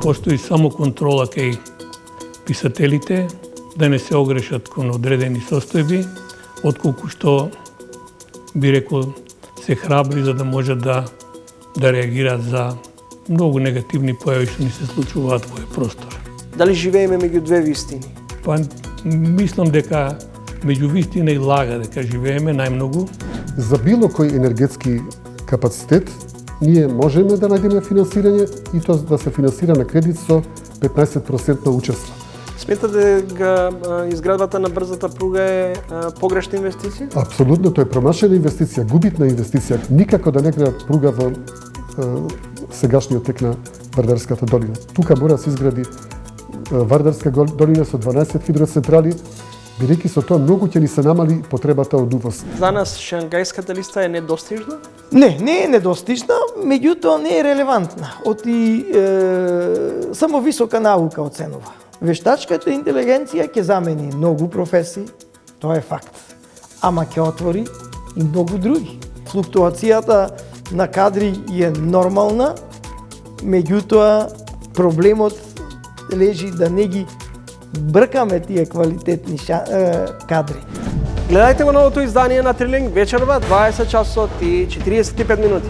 постои само контрола кај писателите, да не се огрешат кон одредени состојби, отколку што би рекол се храбри за да можат да реагираат за многу негативни појави што ни се случуваат во овој простор. Дали живееме меѓу две вистини? Па мислам дека меѓу вистина и лага дека живееме најмногу. За било кој енергетски капацитет ние можеме да најдеме финансирање и тоа да се финансира на кредит со 15% учество. Сметате дека изградбата на брзата пруга е погрешна инвестиција? Апсолутно, тоа е промашена инвестиција, губитна инвестиција. Никако да не градат пруга во сегашниот тек на Вардарската долина. Тука мора да се изгради Вардарска долина со 12 хидроцентрали, бидејќи со тоа многу ќе ни се намали потребата од увоз. За нас Шангајската листа е недостижна? Не е недостижна, меѓутоа не е релевантна. Само висока наука оценува. Вештачката интелигенција ќе замени многу професии, тоа е факт. Ама ќе отвори и многу други. Флуктуацијата на кадри е нормална, меѓутоа проблемот лежи да не ги бркаме тие квалитетни кадри. Гледајте го новото издание на Трилинг вечерва 20 часот и 45 минути.